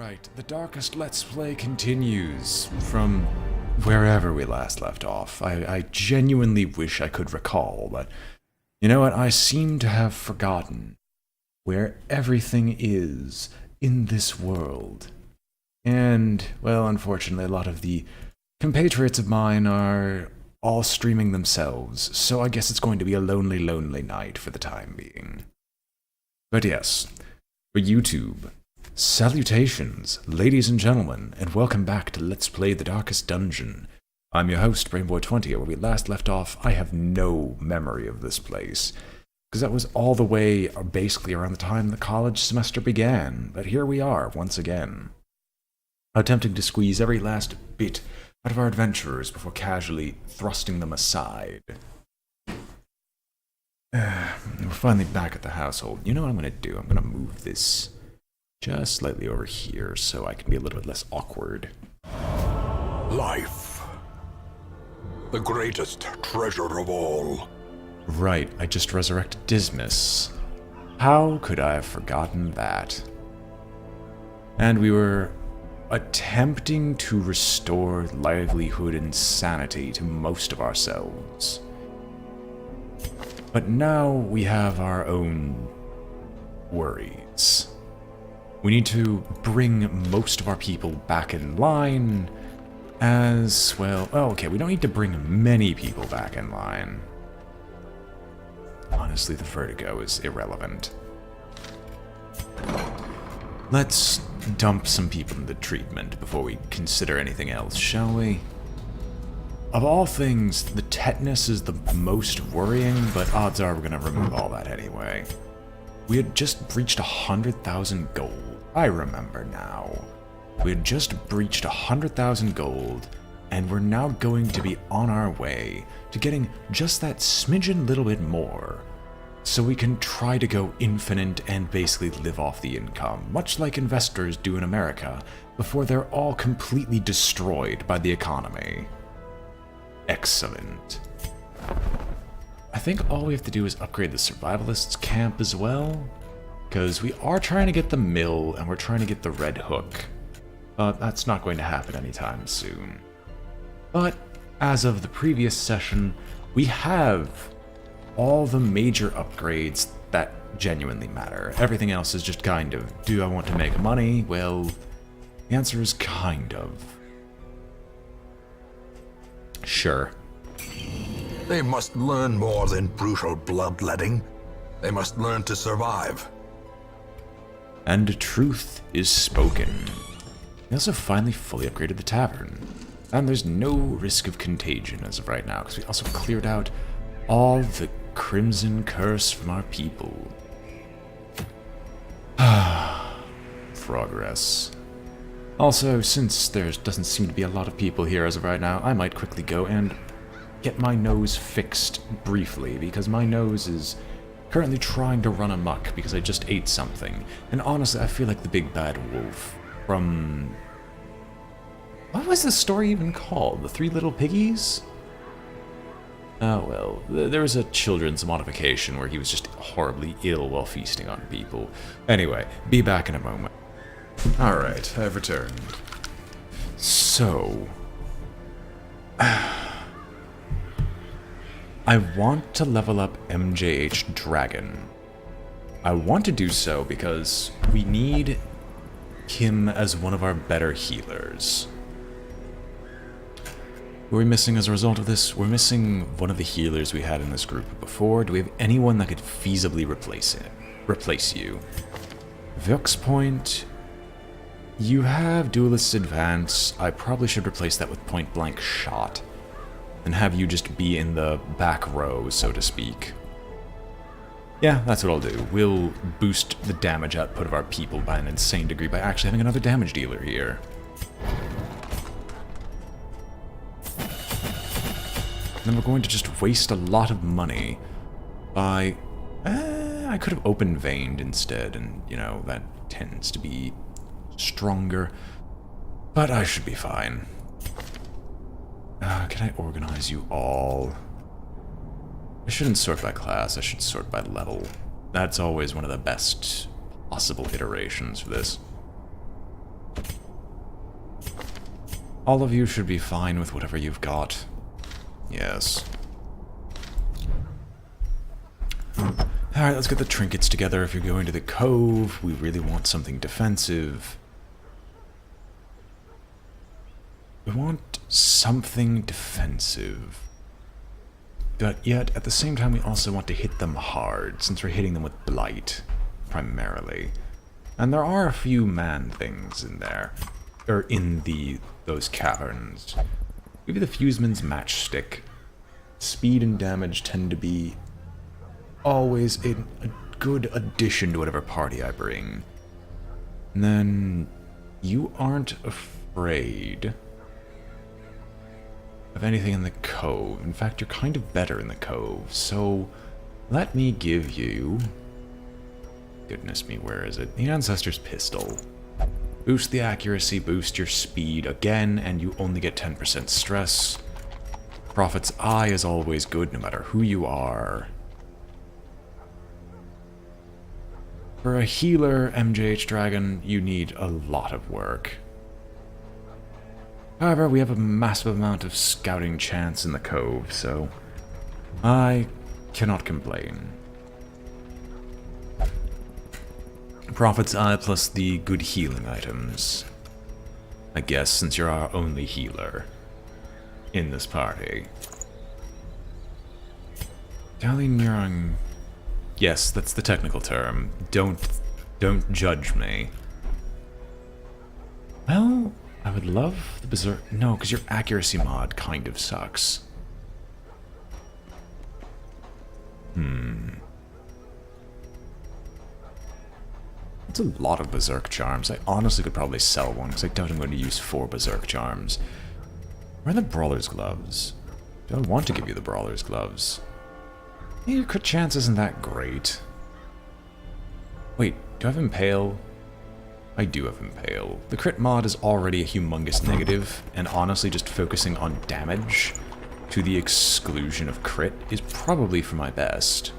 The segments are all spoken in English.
Alright, the Darkest Let's Play continues from wherever we last left off. I genuinely wish I could recall, but you know what? I seem to have forgotten where everything is in this world. And, well, unfortunately, a lot of the compatriots of mine are all streaming themselves, so I guess it's going to be a lonely, lonely night for the time being. But yes, for YouTube, salutations, ladies and gentlemen, and welcome back to Let's Play the Darkest Dungeon. I'm your host, BrainBoy20. Where we last left off, I have no memory of this place, because that was all the way basically around the time the college semester began, but here we are, once again, attempting to squeeze every last bit out of our adventurers before casually thrusting them aside. We're finally back at the household. You know what I'm going to do? I'm going to move this just slightly over here so I can be a little bit less awkward. Life. The greatest treasure of all. Right, I just resurrected Dismas. How could I have forgotten that? And we were attempting to restore livelihood and sanity to most of ourselves. But now we have our own worries. We need to bring most of our people back in line as well. Oh, okay, we don't need to bring many people back in line. Honestly, the vertigo is irrelevant. Let's dump some people into treatment before we consider anything else, shall we? Of all things, the tetanus is the most worrying, but odds are we're going to remove all that anyway. We had just breached 100,000 gold. I remember now. We had just breached 100,000 gold, and we're now going to be on our way to getting just that smidgen little bit more, so we can try to go infinite and basically live off the income, much like investors do in America, before they're all completely destroyed by the economy. Excellent. I think all we have to do is upgrade the survivalists camp as well, because we are trying to get the mill and we're trying to get the red hook, but that's not going to happen anytime soon. But as of the previous session, we have all the major upgrades that genuinely matter. Everything else is just kind of, do I want to make money? Well, the answer is kind of. Sure. They must learn more than brutal bloodletting. They must learn to survive. And truth is spoken. We also finally fully upgraded the tavern. And there's no risk of contagion as of right now, because we also cleared out all the crimson curse from our people. Progress. Also, since there doesn't seem to be a lot of people here as of right now, I might quickly go and get my nose fixed briefly, because my nose is currently trying to run amok because I just ate something. And honestly, I feel like the big bad wolf from... what was the story even called? The Three Little Piggies? Oh well, there was a children's modification where he was just horribly ill while feasting on people. Anyway, be back in a moment. Alright, I've returned. So... I want to level up MJH Dragon. I want to do so because we need him as one of our better healers. Who are we missing as a result of this? We're missing one of the healers we had in this group before. Do we have anyone that could feasibly replace you? Vox Point... you have Duelist's Advance. I probably should replace that with Point Blank Shot, and have you just be in the back row, so to speak. Yeah, that's what I'll do. We'll boost the damage output of our people by an insane degree by actually having another damage dealer here. And then we're going to just waste a lot of money by... I could have open veined instead, and, you know, that tends to be stronger. But I should be fine. Can I organize you all? I shouldn't sort by class, I should sort by level. That's always one of the best possible iterations for this. All of you should be fine with whatever you've got. Yes. Alright, let's get the trinkets together. If you're going to the cove, we really want something defensive. We want something defensive. But yet, at the same time, we also want to hit them hard, since we're hitting them with blight, primarily. And there are a few man things in there. Or in those caverns. Maybe the Fuseman's matchstick. Speed and damage tend to be always a good addition to whatever party I bring. And then you aren't afraid of anything in the cove. In fact, you're kind of better in the cove. So let me give you... Goodness me, where is it? The Ancestor's Pistol. Boost the accuracy, boost your speed again, and you only get 10% stress. Prophet's Eye is always good, no matter who you are. For a healer, MJH Dragon, you need a lot of work. However, we have a massive amount of scouting chance in the cove, so I cannot complain. Prophet's Eye plus the good healing items. I guess, since you're our only healer in this party. Dalignurung. Yes, that's the technical term. Don't judge me. Well, I would love the Berserk... No, because your accuracy mod kind of sucks. That's a lot of Berserk Charms. I honestly could probably sell one, because I doubt I'm going to use 4 Berserk Charms. Where are the Brawler's Gloves? Do I want to give you the Brawler's Gloves? Your crit chance isn't that great. Wait, do I have Impale? I do have Impale. The crit mod is already a humongous negative, and honestly just focusing on damage to the exclusion of crit is probably for my best.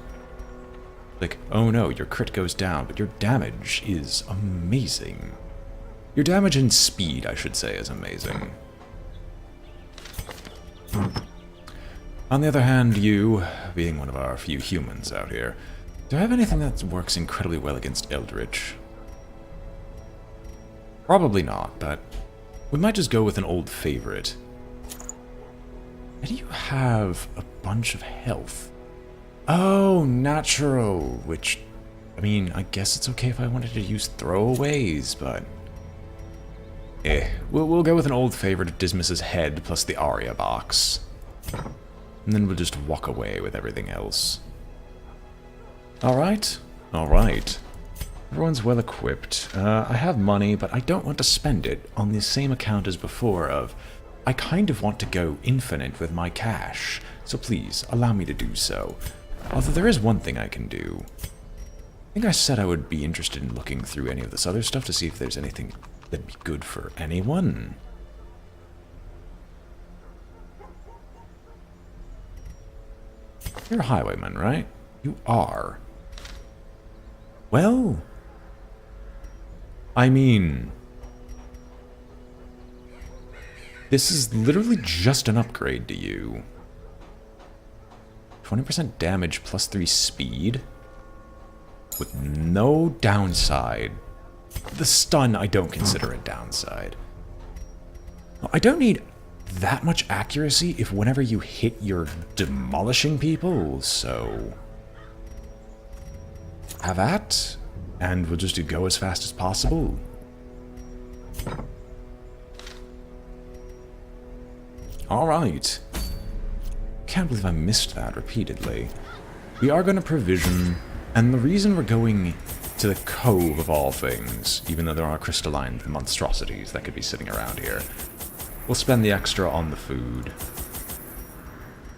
Like, oh no, your crit goes down, but your damage is amazing. Your damage and speed, I should say, is amazing. On the other hand, you, being one of our few humans out here, do I have anything that works incredibly well against Eldritch? Probably not, but we might just go with an old favorite. Why do you have a bunch of health? Oh, natural, which, I mean, I guess it's okay if I wanted to use throwaways, but... we'll go with an old favorite of Dismas's head plus the Aria box. And then we'll just walk away with everything else. Alright, alright. Everyone's well equipped. I have money, but I don't want to spend it on the same account as before of... I kind of want to go infinite with my cash, so please, allow me to do so. Although there is one thing I can do. I think I said I would be interested in looking through any of this other stuff to see if there's anything that'd be good for anyone. You're a highwayman, right? You are. Well... I mean... This is literally just an upgrade to you. 20% damage plus 3 speed. With no downside. The stun I don't consider a downside. I don't need that much accuracy if whenever you hit you're demolishing people, so... Have at, and we'll just go as fast as possible. Alright. Can't believe I missed that repeatedly. We are going to provision, and the reason we're going to the cove of all things, even though there are crystalline monstrosities that could be sitting around here, we'll spend the extra on the food,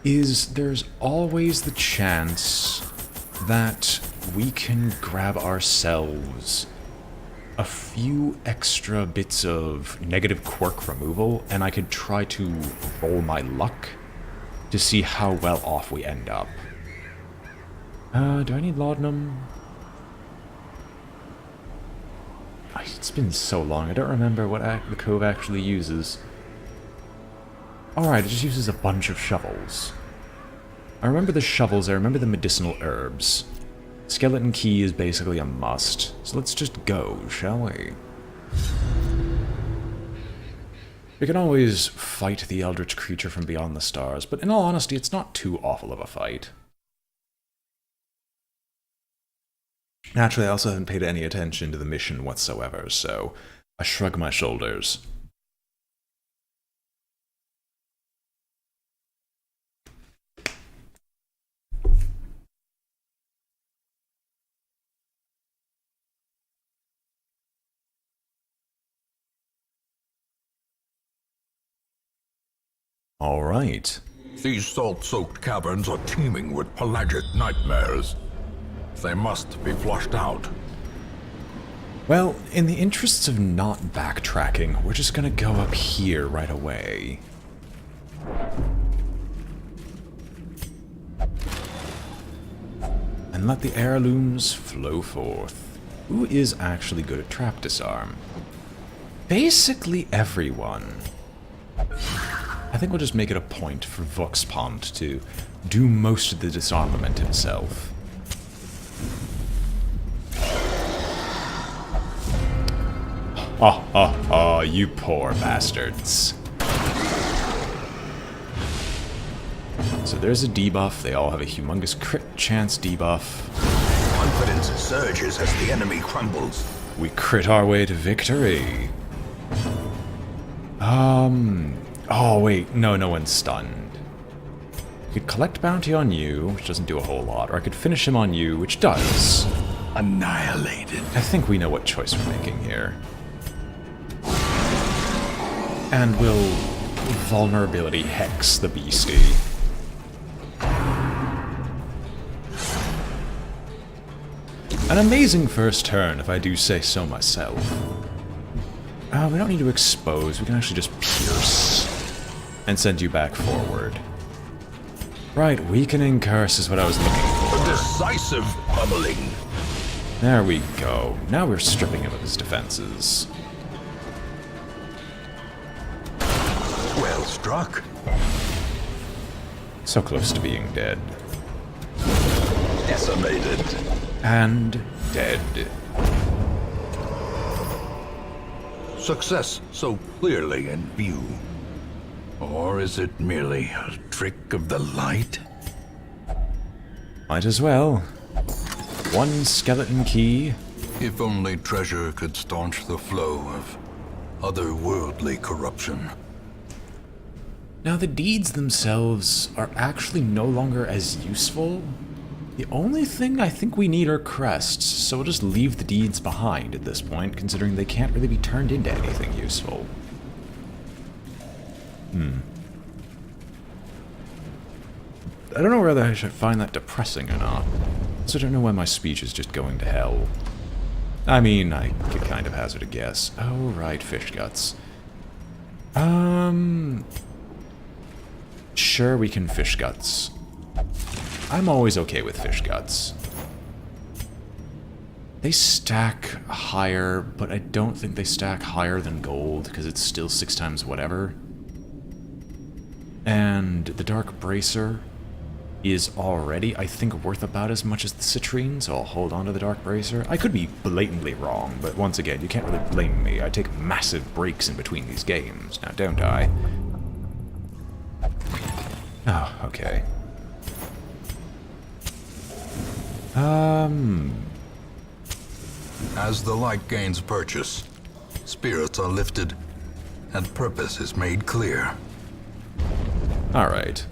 is there's always the chance that we can grab ourselves a few extra bits of negative quirk removal, and I could try to roll my luck to see how well off we end up. Do I need laudanum? It's been so long, I don't remember what the cove actually uses. Alright, it just uses a bunch of shovels. I remember the shovels, I remember the medicinal herbs. Skeleton key is basically a must. So let's just go, shall we? We can always fight the eldritch creature from beyond the stars, but in all honesty, it's not too awful of a fight. Naturally, I also haven't paid any attention to the mission whatsoever, so I shrug my shoulders. All right. These salt-soaked caverns are teeming with pelagic nightmares. They must be flushed out. Well, in the interests of not backtracking, we're just gonna go up here right away. And let the heirlooms flow forth. Who is actually good at trap disarm? Basically everyone. I think we'll just make it a point for Voxpont to do most of the disarmament himself. You poor bastards. So there's a debuff. They all have a humongous crit chance debuff. Confidence surges as the enemy crumbles. We crit our way to victory. Oh wait, no one's stunned. I could collect bounty on you, which doesn't do a whole lot, or I could finish him on you, which does. Annihilated. I think we know what choice we're making here. And we'll vulnerability hex the beastie. An amazing first turn, if I do say so myself. We don't need to expose, we can actually just pierce. And send you back forward. Right, weakening curse is what I was looking A for. decisive pummeling. There we go. Now we're stripping him of his defenses. Well struck. So close to being dead. Decimated. And dead. Success so clearly in view. Or is it merely a trick of the light? Might as well. One skeleton key. If only treasure could staunch the flow of otherworldly corruption. Now the deeds themselves are actually no longer as useful. The only thing I think we need are crests, so we'll just leave the deeds behind at this point, considering they can't really be turned into anything useful. I don't know whether I should find that depressing or not. So I don't know why my speech is just going to hell. I mean, I could kind of hazard a guess. Oh, right, fish guts. Sure, we can fish guts. I'm always okay with fish guts. They stack higher, but I don't think they stack higher than gold, because it's still 6 times whatever. And the Dark Bracer is already, I think, worth about as much as the Citrine, so I'll hold on to the Dark Bracer. I could be blatantly wrong, but once again, you can't really blame me. I take massive breaks in between these games, now don't I? Oh, okay. As the light gains purchase, spirits are lifted, and purpose is made clear. Alright.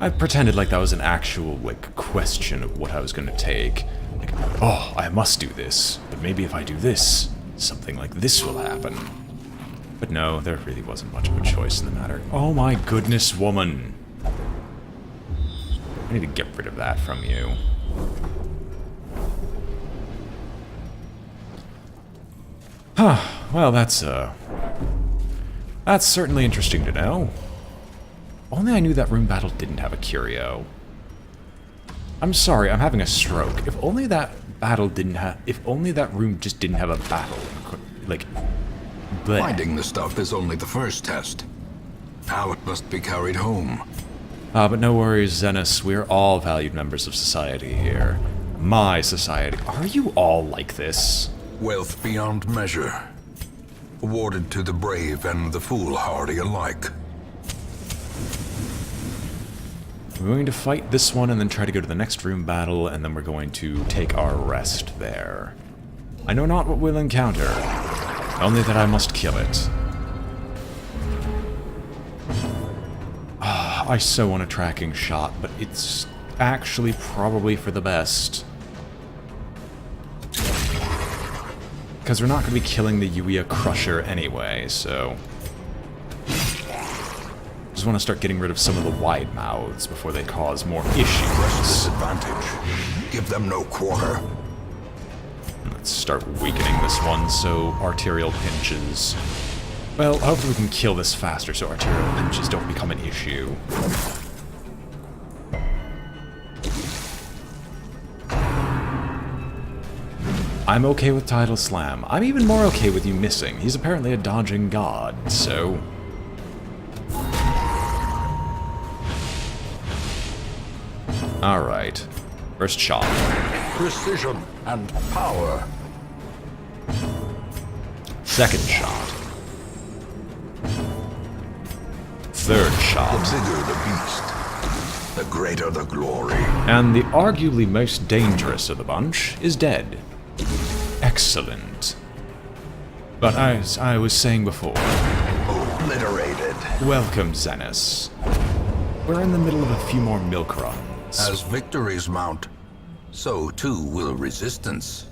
I pretended like that was an actual, like, question of what I was gonna take. Like, oh, I must do this, but maybe if I do this, something like this will happen. But no, there really wasn't much of a choice in the matter. Oh my goodness, woman! I need to get rid of that from you. Huh, well that's certainly interesting to know. Only I knew that room battle didn't have a curio. I'm sorry, I'm having a stroke. If only that battle didn't have... If only that room just didn't have a battle, like, Blech. Finding the stuff is only the first test. Now it must be carried home. But no worries, Zenos. We're all valued members of society here. My society. Are you all like this? Wealth beyond measure. Awarded to the brave and the foolhardy alike. We're going to fight this one and then try to go to the next room battle, and then we're going to take our rest there. I know not what we'll encounter, only that I must kill it. I so want a tracking shot, but it's actually probably for the best. Because we're not going to be killing the Uia Crusher anyway, so... just want to start getting rid of some of the wide mouths before they cause more issues. Press disadvantage. Give them no quarter. Let's start weakening this one so arterial pinches... well, hopefully we can kill this faster so arterial pinches don't become an issue. I'm okay with Tidal Slam. I'm even more okay with you missing. He's apparently a dodging god, so... alright. First shot. Precision and power. Second shot. Third The shot. bigger the beast, the greater the glory. And the arguably most dangerous of the bunch is dead. Excellent. But as I was saying before, Obliterated. welcome, Zenos. We're in the middle of a few more milk runs. As victories mount, so too will resistance.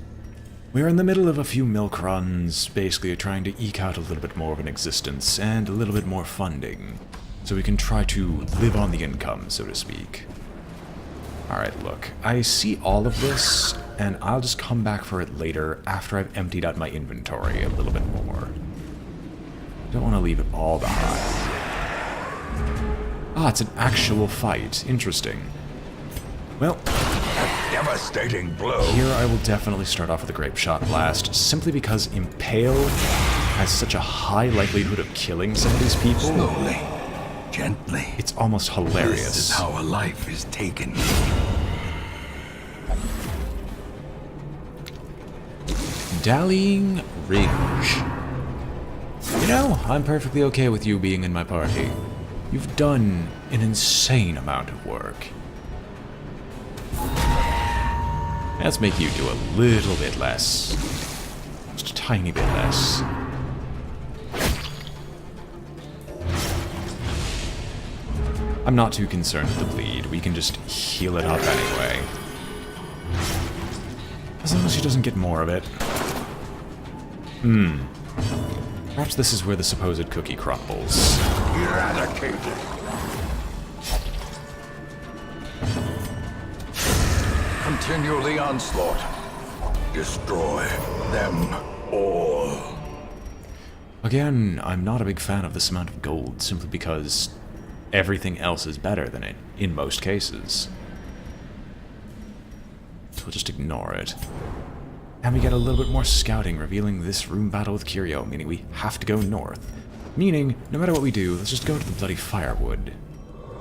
We're in the middle of a few milk runs, basically trying to eke out a little bit more of an existence and a little bit more funding, so we can try to live on the income, so to speak. Alright, look, I see all of this, and I'll just come back for it later after I've emptied out my inventory a little bit more. Don't want to leave it all behind. Ah, it's an actual fight. Interesting. Well, A devastating blow. here I will definitely start off with a Grape Shot Blast, simply because Impale has such a high likelihood of killing some of these people. Slowly, gently. It's almost hilarious. This is how a life is taken. Dallying Ridge. You know, I'm perfectly okay with you being in my party. You've done an insane amount of work. Let's make you do a little bit less. Just a tiny bit less. I'm not too concerned with the bleed. We can just heal it up anyway. As long as she doesn't get more of it. Perhaps this is where the supposed cookie crumbles. Eradicated. Continue the onslaught. Destroy them all. Again, I'm not a big fan of this amount of gold, simply because everything else is better than it, in most cases. So we'll just ignore it. And we get a little bit more scouting, revealing this room battle with Curio, meaning we have to go north. Meaning, no matter what we do, let's just go to the bloody firewood.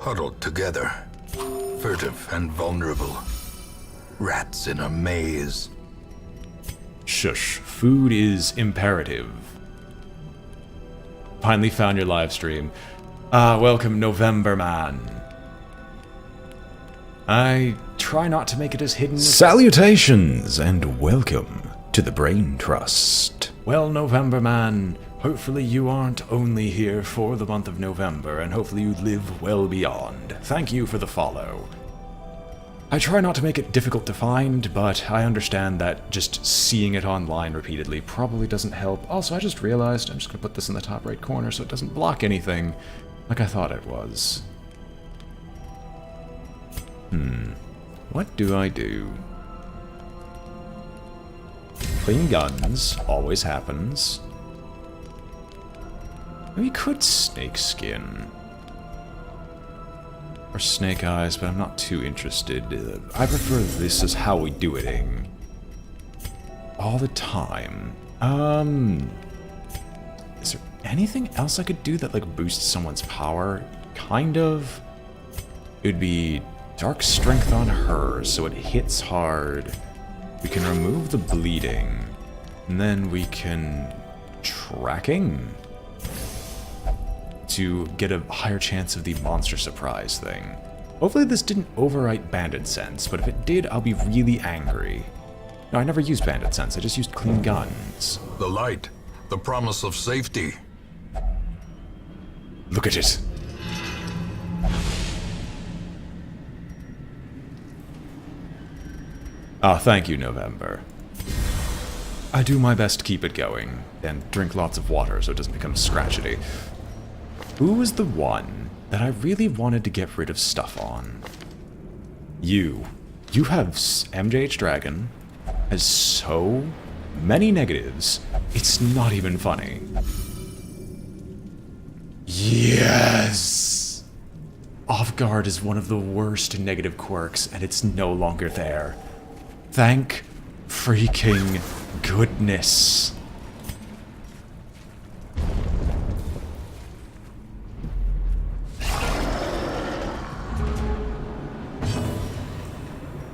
Huddled together, furtive and vulnerable. Rats in a maze. Shush. Food is imperative. Finally found your live stream. Ah, welcome, November Man. I try not to make it as hidden as... Salutations, and welcome to the Brain Trust. Well, November Man, hopefully you aren't only here for the month of November, and hopefully you live well beyond. Thank you for the follow. I try not to make it difficult to find, but I understand that just seeing it online repeatedly probably doesn't help. Also, I just realized I'm just going to put this in the top right corner so it doesn't block anything, like I thought it was. What do I do? Clean guns always happens. We could snake skin. Or snake eyes, but I'm not too interested. I prefer this as how we do it all the time. As anything else I could do that, like, boosts someone's power? Kind of. It would be Dark Strength on her, so it hits hard. We can remove the bleeding. And then we can... Tracking? To get a higher chance of the monster surprise thing. Hopefully this didn't overwrite Bandit Sense, but if it did, I'll be really angry. No, I never used Bandit Sense, I just used Clean Guns. The light, the promise of safety. Look at it. Ah, thank you, November. I do my best to keep it going, and drink lots of water so it doesn't become scratchety. Who was the one that I really wanted to get rid of stuff on? You. You have MJH Dragon, has so many negatives, it's not even funny. Yes! Off Guard is one of the worst negative quirks, and it's no longer there. Thank freaking goodness.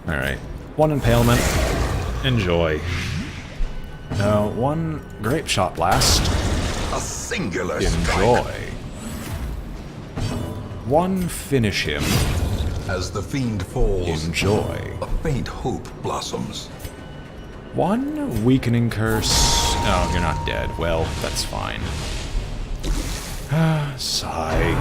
Alright. One impalement. Enjoy. One grape shot blast. A singular Enjoy. strike. One finish him. As the fiend falls, Enjoy. a faint hope blossoms. One weakening curse. Oh, you're not dead. Well, that's fine. Sigh.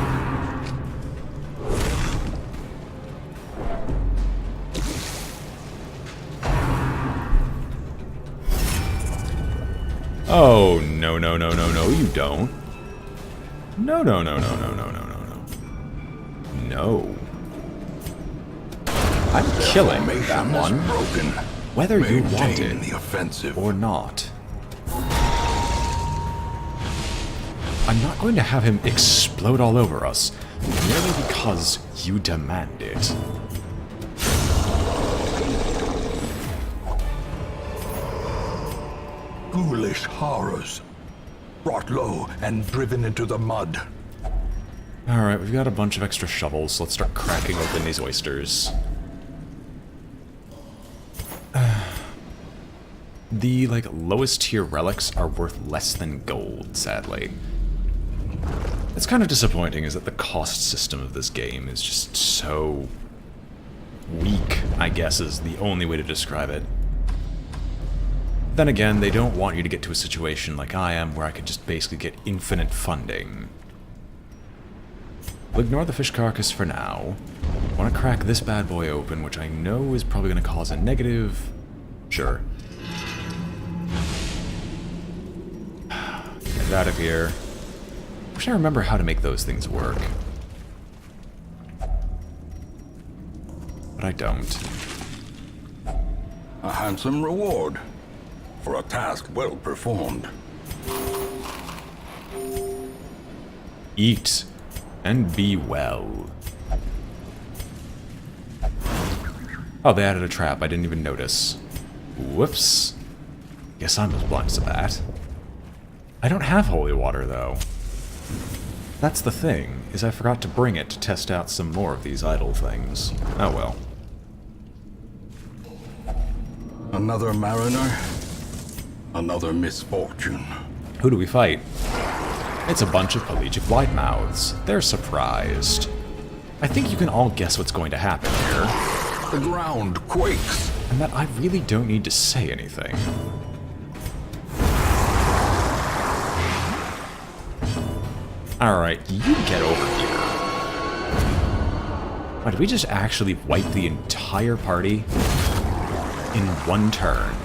Oh, no, no, no, no, no, you don't. No, no, no, no, no, no, no, no, no. No. I'm killing that Formation is one, broken. whether you want Maintain it the offensive. or not. I'm not going to have him explode all over us, merely because you demand it. Ghoulish horrors, brought low and driven into the mud. Alright, we've got a bunch of extra shovels, so let's start cracking open these oysters. The, like, lowest tier relics are worth less than gold, sadly. It's kind of disappointing is that the cost system of this game is just so weak, I guess is the only way to describe it. Then again, they don't want you to get to a situation like I am, where I could just basically get infinite funding. We'll ignore the fish carcass for now. I want to crack this bad boy open, which I know is probably going to cause a negative. Sure. Get out of here. Wish I remember how to make those things work. But I don't. A handsome reward for a task well performed. Eat and be well. Oh, they added a trap. I didn't even notice. Whoops. Guess I'm as blind as a bat. I don't have holy water, though. That's the thing, is I forgot to bring it to test out some more of these idle things. Oh well. Another mariner, another misfortune. Who do we fight? It's a bunch of pelagic widemouths. They're surprised. I think you can all guess what's going to happen here. The ground quakes. And that I really don't need to say anything. Alright, you get over here. Why, did we just actually wipe the entire party in one turn?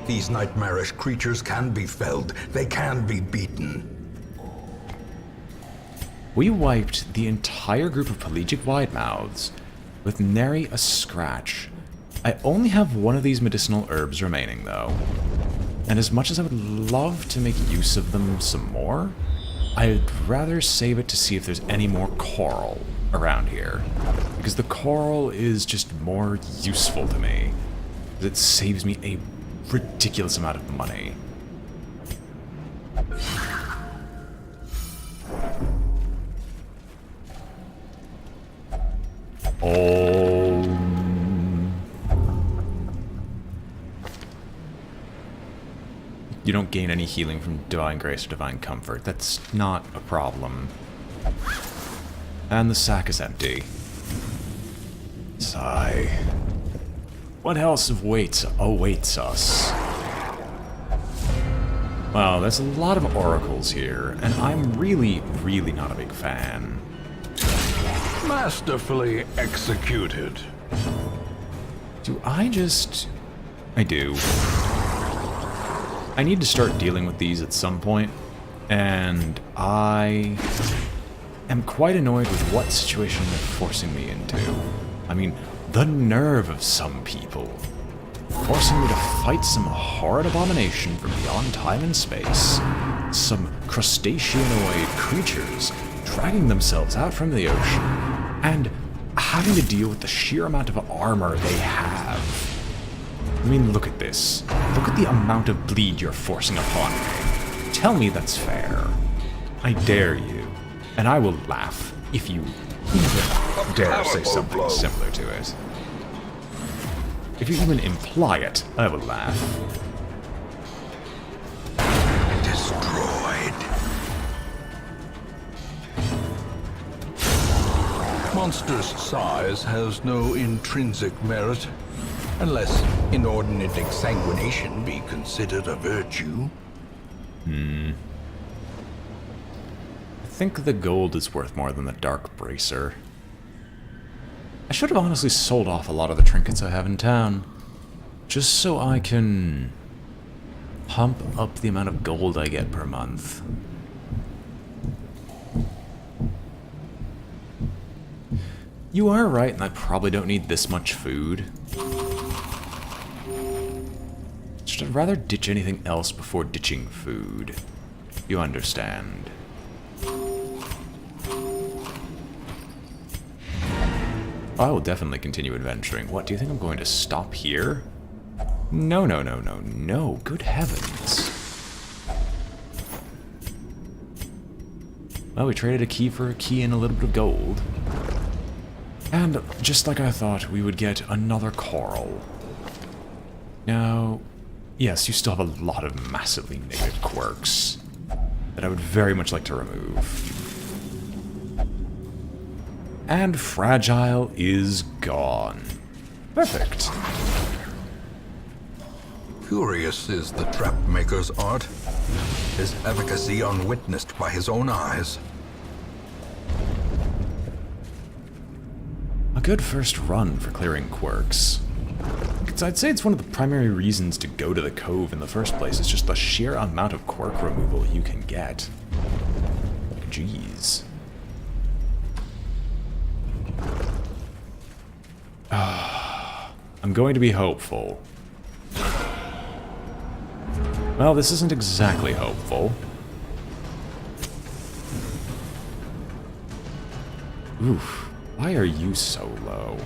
These nightmarish creatures can be felled. They can be beaten. We wiped the entire group of pelagic widemouths with nary a scratch. I only have one of these medicinal herbs remaining, though. And as much as I would love to make use of them some more, I'd rather save it to see if there's any more coral around here. Because the coral is just more useful to me. It saves me a ridiculous amount of money. Oh. You don't gain any healing from Divine Grace or Divine Comfort. That's not a problem. And the sack is empty. Sigh. What else awaits us? Wow, there's a lot of oracles here, and I'm really, really not a big fan. Masterfully executed. I do. I need to start dealing with these at some point, and I am quite annoyed with what situation they're forcing me into. I mean, the nerve of some people. Forcing me to fight some horrid abomination from beyond time and space. Some crustaceanoid creatures dragging themselves out from the ocean, and having to deal with the sheer amount of armor they have. I mean, look at this. Look at the amount of bleed you're forcing upon me. Tell me that's fair. I dare you. And I will laugh if you even dare say something similar to it. If you even imply it, I will laugh. Destroyed. Monstrous size has no intrinsic merit, unless inordinate exsanguination be considered a virtue. I think the gold is worth more than the Dark Bracer. I should have honestly sold off a lot of the trinkets I have in town, just so I can pump up the amount of gold I get per month. You are right, and I probably don't need this much food. Should I rather ditch anything else before ditching food? You understand. I will definitely continue adventuring. What, do you think I'm going to stop here? No, no, no, no, no. Good heavens. Well, we traded a key for a key and a little bit of gold. And just like I thought, we would get another coral. Now, yes, you still have a lot of massively negative quirks that I would very much like to remove. And Fragile is gone. Perfect. Curious is the trap maker's art. His efficacy unwitnessed by his own eyes. A good first run for clearing quirks. I'd say it's one of the primary reasons to go to the Cove in the first place. It's just the sheer amount of quirk removal you can get. Jeez. I'm going to be hopeful. Well, this isn't exactly hopeful. Oof. Why are you so low?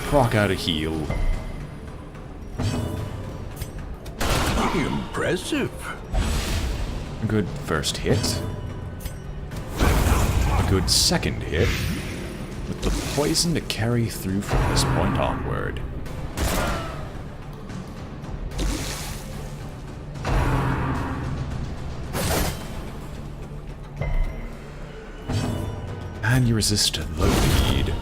Proc out a heal. Impressive. A good first hit. A good second hit. With the poison to carry through from this point onward. And you resist the bleed.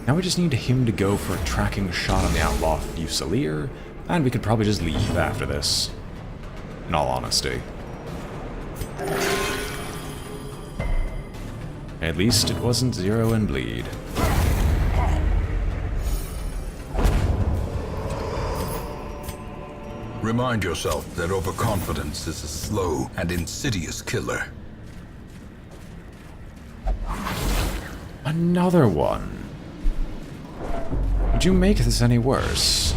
Now we just need him to go for a tracking shot on the Outlaw Fusilier, and we could probably just leave after this. In all honesty. At least it wasn't 0 and bleed. Remind yourself that overconfidence is a slow and insidious killer. Another one. Would you make this any worse?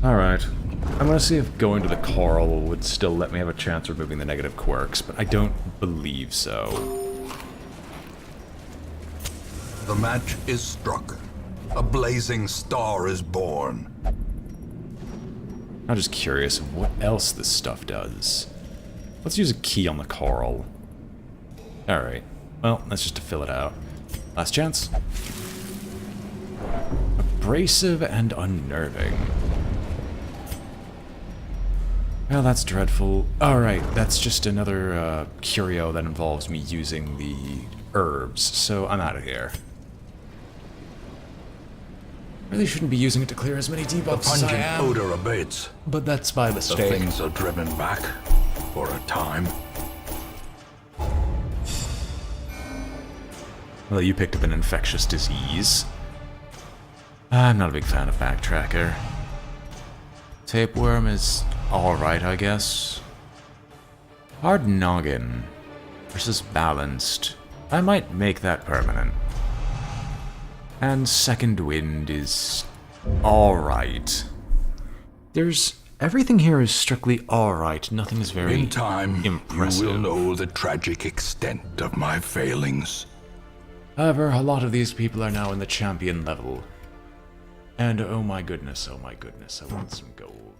Alright. I'm gonna see if going to the coral would still let me have a chance of removing the negative quirks, but I don't believe so. The match is struck. a blazing star is born. I'm just curious of what else this stuff does. Let's use a key on the coral. Alright. Well, that's just to fill it out. Last chance. Abrasive and unnerving. Well, that's dreadful. Alright, that's just another curio that involves me using the herbs, so I'm out of here. Really shouldn't be using it to clear as many debuffs as I Pungent am. odor abates. But that's by The mistake. things are driven back for a time. Well, you picked up an infectious disease. I'm not a big fan of Backtracker. Tapeworm is alright, I guess. Hard Noggin versus Balanced. I might make that permanent. And Second Wind is alright. Everything here is strictly alright. Nothing is very In time, impressive. you will know the tragic extent of my failings. However, a lot of these people are now in the champion level. And oh my goodness, I want some gold.